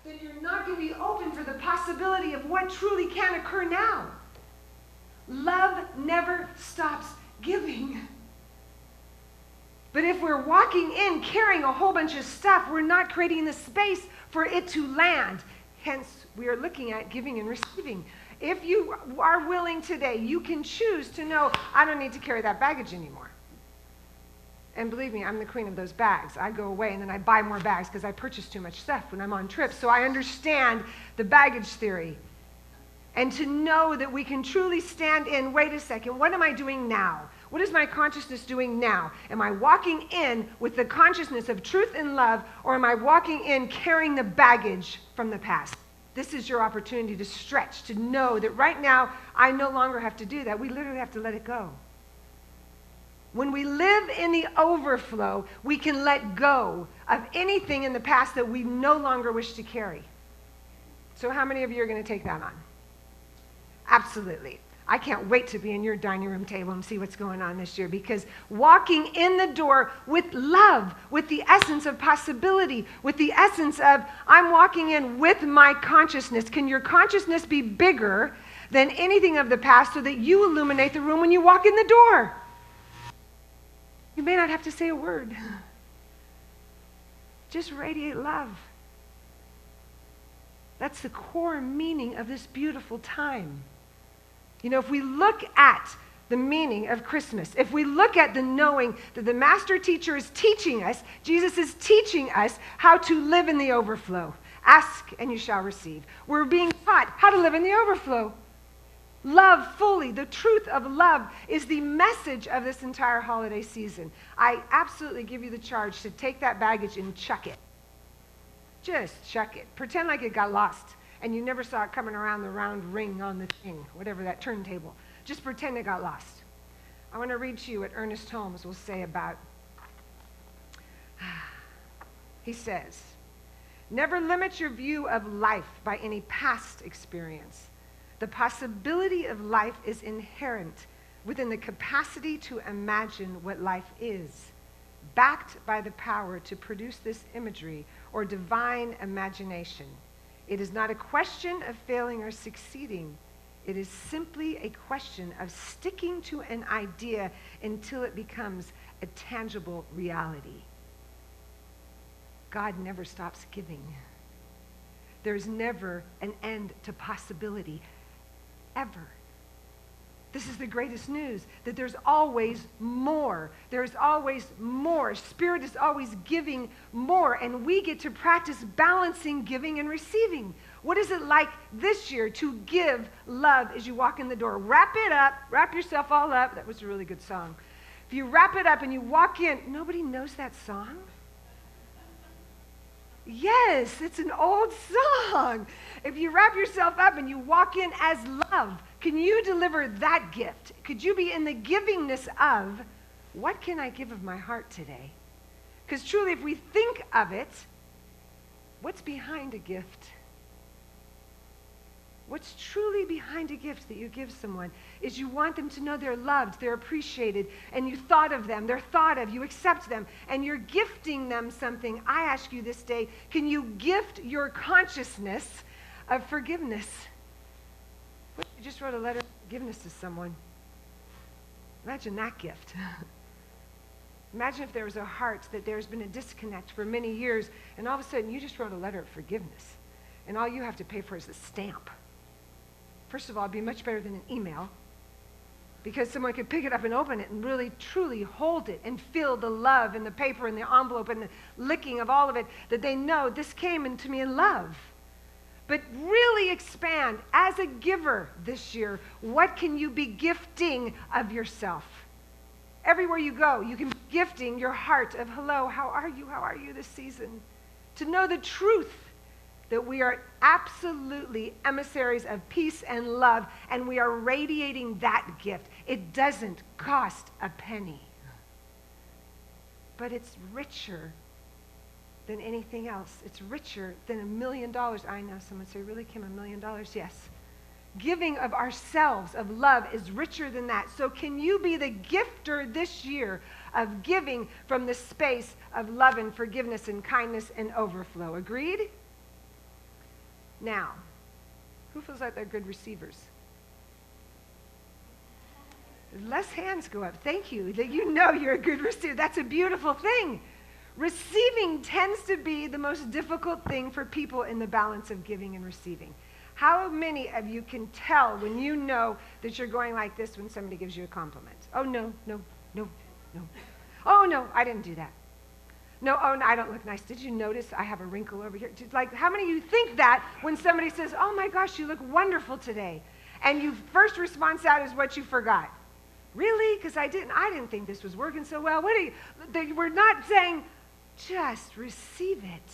then you're not going to be open for the possibility of what truly can occur now. Love never stops giving. But if we're walking in carrying a whole bunch of stuff, we're not creating the space for it to land. Hence, we are looking at giving and receiving. If you are willing today, you can choose to know, I don't need to carry that baggage anymore. And believe me, I'm the queen of those bags. I go away and then I buy more bags because I purchase too much stuff when I'm on trips. So I understand the baggage theory. And to know that we can truly stand in, wait a second, what am I doing now? What is my consciousness doing now? Am I walking in with the consciousness of truth and love, or am I walking in carrying the baggage from the past? This is your opportunity to stretch, to know that right now I no longer have to do that. We literally have to let it go. When we live in the overflow, we can let go of anything in the past that we no longer wish to carry. So how many of you are going to take that on? Absolutely. I can't wait to be in your dining room table and see what's going on this year, because walking in the door with love, with the essence of possibility, with the essence of I'm walking in with my consciousness. Can your consciousness be bigger than anything of the past so that you illuminate the room when you walk in the door? You may not have to say a word. Just radiate love. That's the core meaning of this beautiful time. You know, if we look at the meaning of Christmas, if we look at the knowing that the master teacher is teaching us, Jesus is teaching us how to live in the overflow. Ask and you shall receive. We're being taught how to live in the overflow. Love fully. The truth of love is the message of this entire holiday season. I absolutely give you the charge to take that baggage and chuck it. Just chuck it. Pretend like it got lost and you never saw it coming around the round ring on the thing, whatever that turntable. Just pretend it got lost. I want to read to you what Ernest Holmes will say about, he says, never limit your view of life by any past experience. The possibility of life is inherent within the capacity to imagine what life is, backed by the power to produce this imagery or divine imagination. It is not a question of failing or succeeding. It is simply a question of sticking to an idea until it becomes a tangible reality. God never stops giving. There's never an end to possibility, ever. This is the greatest news, that there's always more. There's always more. Spirit is always giving more, and we get to practice balancing giving and receiving. What is it like this year to give love as you walk in the door? Wrap it up. Wrap yourself all up. That was a really good song. If you wrap it up and you walk in, nobody knows that song? Yes, it's an old song. If you wrap yourself up and you walk in as love, can you deliver that gift? Could you be in the givingness of, what can I give of my heart today? Because truly, if we think of it, what's behind a gift? What's truly behind a gift that you give someone is you want them to know they're loved, they're appreciated, and you thought of them, they're thought of, you accept them, and you're gifting them something. I ask you this day, can you gift your consciousness of forgiveness? What if you just wrote a letter of forgiveness to someone? Imagine that gift. Imagine if there was a heart that there's been a disconnect for many years, and all of a sudden you just wrote a letter of forgiveness, and all you have to pay for is a stamp. First of all, it'd be much better than an email, because someone could pick it up and open it and really, truly hold it and feel the love in the paper and the envelope and the licking of all of it, that they know this came into me in love. But really expand as a giver this year. What can you be gifting of yourself? Everywhere you go, you can be gifting your heart of, hello, how are you? How are you this season? To know the truth that we are absolutely emissaries of peace and love, and we are radiating that gift. It doesn't cost a penny, but it's richer than anything else. It's richer than $1 million. I know someone say, really, Kim, $1 million? Yes. Giving of ourselves, of love, is richer than that. So can you be the gifter this year of giving from the space of love and forgiveness and kindness and overflow? Agreed? Now, who feels like they're good receivers? Less hands go up. Thank you. That you know you're a good receiver. That's a beautiful thing. Receiving tends to be the most difficult thing for people in the balance of giving and receiving. How many of you can tell when you know that you're going like this when somebody gives you a compliment? Oh, no, no, no, no. Oh, no, I didn't do that. No, oh, no, I don't look nice. Did you notice I have a wrinkle over here? Like, how many of you think that when somebody says, oh, my gosh, you look wonderful today? And your first response out is what you forgot. Really? Because I didn't think this was working so well. We're not saying, just receive it.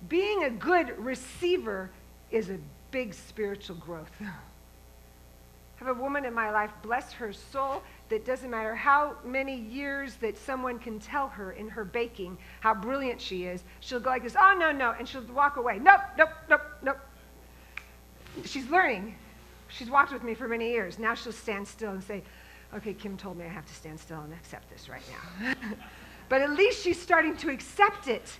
Being a good receiver is a big spiritual growth. I have a woman in my life, bless her soul, that doesn't matter how many years that someone can tell her in her baking how brilliant she is, she'll go like this, oh, no, no, and she'll walk away. Nope, nope, nope, nope. She's learning. She's walked with me for many years. Now she'll stand still and say, okay, Kim told me I have to stand still and accept this right now. But at least she's starting to accept it.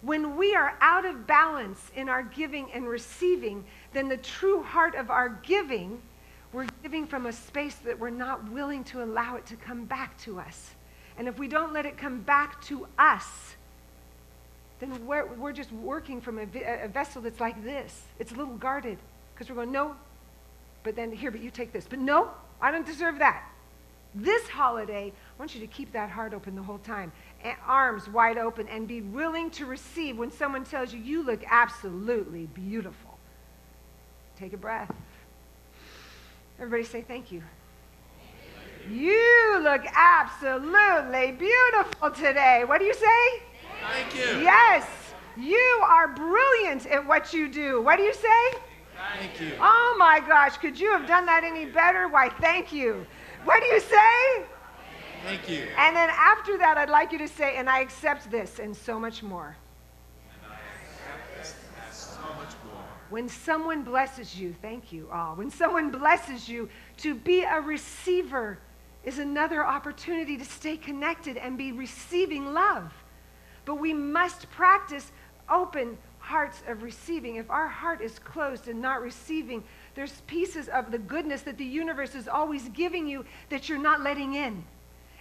When we are out of balance in our giving and receiving, then the true heart of our giving, we're giving from a space that we're not willing to allow it to come back to us. And if we don't let it come back to us, then we're just working from a vessel that's like this. It's a little guarded because we're going, no, but then here, but you take this. But no, I don't deserve that. This holiday, I want you to keep that heart open the whole time, arms wide open, and be willing to receive when someone tells you, you look absolutely beautiful. Take a breath. Everybody say thank you. You look absolutely beautiful today. What do you say? Thank you. Yes, you are brilliant at what you do. What do you say? Thank you. Oh my gosh, could you have done that any better? Why, thank you. What do you say? Thank you. And then after that, I'd like you to say, and I accept this and so much more. And I accept this and so much more. When someone blesses you, thank you all. When someone blesses you, to be a receiver is another opportunity to stay connected and be receiving love. But we must practice open hearts of receiving. If our heart is closed and not receiving, there's pieces of the goodness that the universe is always giving you that you're not letting in.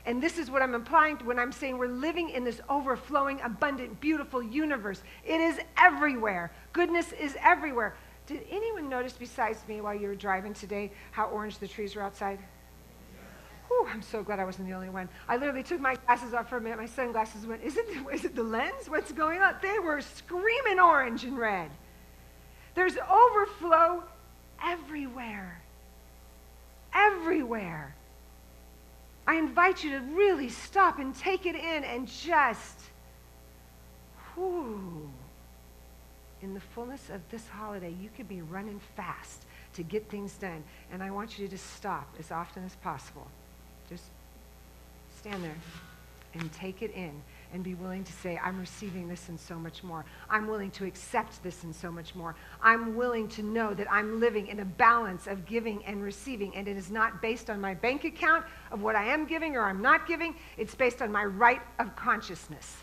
And this is what I'm implying when I'm saying we're living in this overflowing, abundant, beautiful universe. It is everywhere. Goodness is everywhere. Did anyone notice besides me while you were driving today how orange the trees were outside? Whew, I'm so glad I wasn't the only one. I literally took my glasses off for a minute. My sunglasses went, is it the lens? What's going on? They were screaming orange and red. There's overflow everywhere. Everywhere. I invite you to really stop and take it in and just, in the fullness of this holiday, you could be running fast to get things done. And I want you to just stop as often as possible. Just stand there and take it in and be willing to say, I'm receiving this and so much more. I'm willing to accept this and so much more. I'm willing to know that I'm living in a balance of giving and receiving, and it is not based on my bank account of what I am giving or I'm not giving. It's based on my right of consciousness.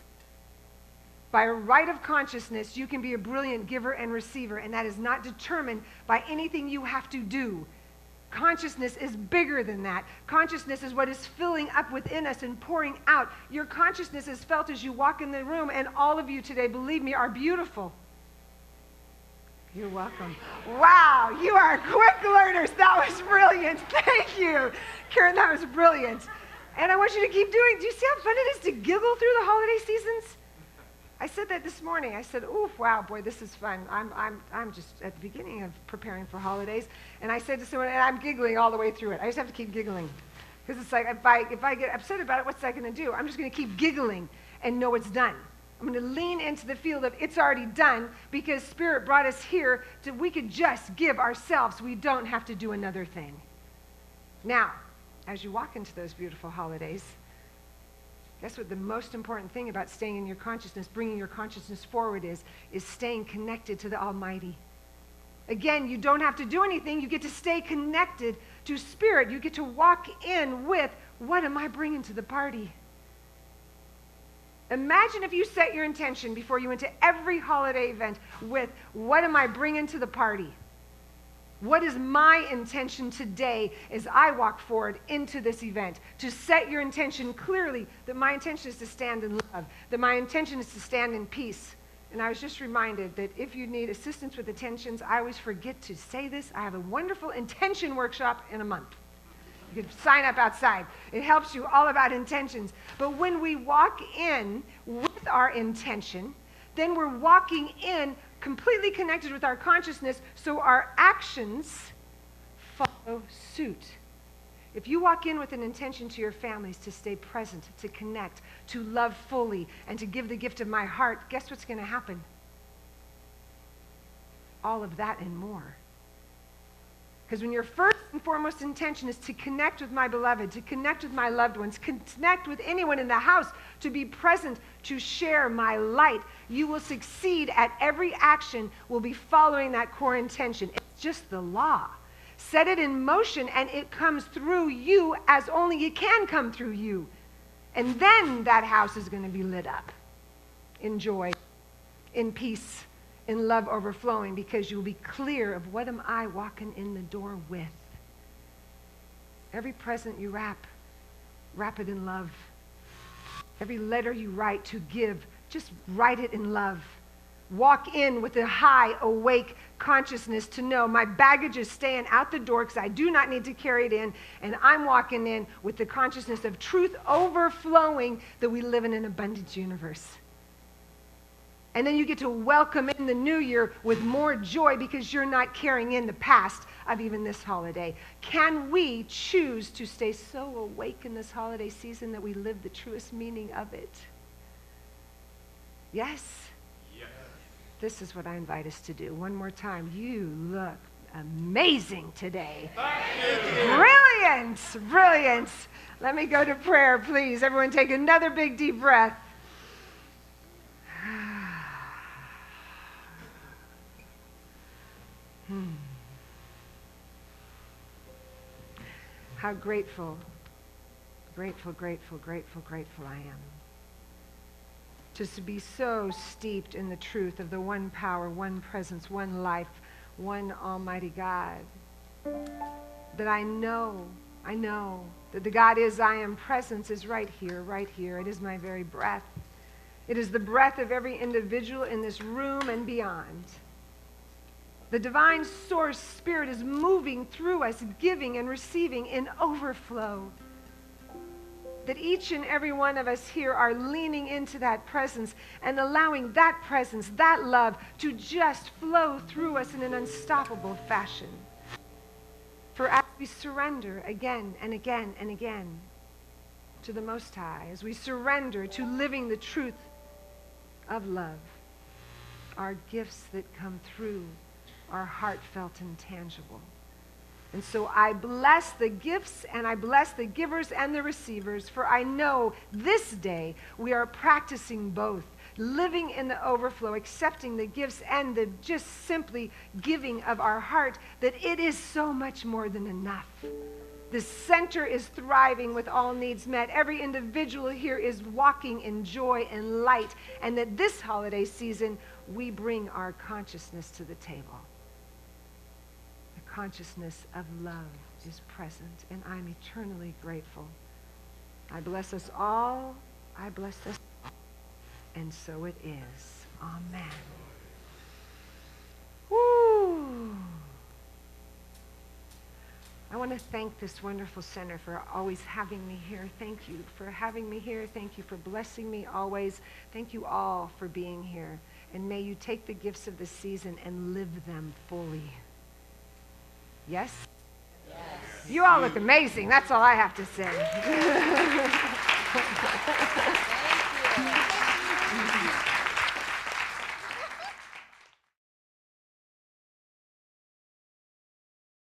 By a right of consciousness, you can be a brilliant giver and receiver, and that is not determined by anything you have to do. Consciousness is bigger than that. Consciousness is what is filling up within us and pouring out. Your consciousness is felt as you walk in the room, and all of you today, believe me, are beautiful. You're welcome. Wow, you are quick learners. That was brilliant. Thank you. Karen, that was brilliant. And I want you to keep doing. Do you see how fun it is to giggle through the holiday seasons? I said that this morning. I said, oof, wow, boy, this is fun. I'm just at the beginning of preparing for holidays. And I said to someone, and I'm giggling all the way through it. I just have to keep giggling. Because it's like, if I get upset about it, what's that going to do? I'm just going to keep giggling and know it's done. I'm going to lean into the field of it's already done because Spirit brought us here so we could just give ourselves. We don't have to do another thing. Now, as you walk into those beautiful holidays, guess what the most important thing about staying in your consciousness, bringing your consciousness forward is staying connected to the Almighty. Again, you don't have to do anything. You get to stay connected to Spirit. You get to walk in with, what am I bringing to the party? Imagine if you set your intention before you went to every holiday event with, what am I bringing to the party? What is my intention today as I walk forward into this event? To set your intention clearly that my intention is to stand in love, that my intention is to stand in peace. And I was just reminded that if you need assistance with intentions, I always forget to say this. I have a wonderful intention workshop in a month. You can sign up outside. It helps you all about intentions. But when we walk in with our intention, then we're walking in completely connected with our consciousness, so our actions follow suit. If you walk in with an intention to your families to stay present, to connect, to love fully, and to give the gift of my heart, guess what's going to happen? All of that and more. Because when your first and foremost intention is to connect with my beloved, to connect with my loved ones, connect with anyone in the house, to be present, to share my light, you will succeed at every action will be following that core intention. It's just the law. Set it in motion and it comes through you as only it can come through you. And then that house is going to be lit up in joy, in peace, in love overflowing, because you'll be clear of what am I walking in the door with. Every present you wrap it in love. Every letter you write to give, just write it in love. Walk in with a high, awake consciousness to know my baggage is staying out the door because I do not need to carry it in, and I'm walking in with the consciousness of truth overflowing, that we live in an abundance universe. And then you get to welcome in the new year with more joy because you're not carrying in the past of even this holiday. Can we choose to stay so awake in this holiday season that we live the truest meaning of it? Yes? Yes. This is what I invite us to do. One more time. You look amazing today. Thank you. Brilliant. Brilliant. Let me go to prayer, please. Everyone take another big deep breath. How grateful I am. Just to be so steeped in the truth of the one power, one presence, one life, one almighty God, that I know that the God is I am presence is right here. It is my very breath. It is the breath of every individual in this room and beyond. The divine source spirit is moving through us, giving and receiving in overflow. That each and every one of us here are leaning into that presence and allowing that presence, that love, to just flow through us in an unstoppable fashion. For as we surrender again and again and again to the Most High, as we surrender to living the truth of love, our gifts that come through are heartfelt and tangible. And so I bless the gifts and I bless the givers and the receivers, for I know this day we are practicing both, living in the overflow, accepting the gifts and the just simply giving of our heart, that it is so much more than enough. The center is thriving with all needs met. Every individual here is walking in joy and light, and that this holiday season we bring our consciousness to the table. Consciousness of love is present, and I'm eternally grateful. I bless us all. I bless us all. And so it is. Amen. Woo! I want to thank this wonderful center for always having me here. Thank you for having me here. Thank you for blessing me always. Thank you all for being here. And may you take the gifts of the season and live them fully. Yes? Yes. You all look amazing. That's all I have to say.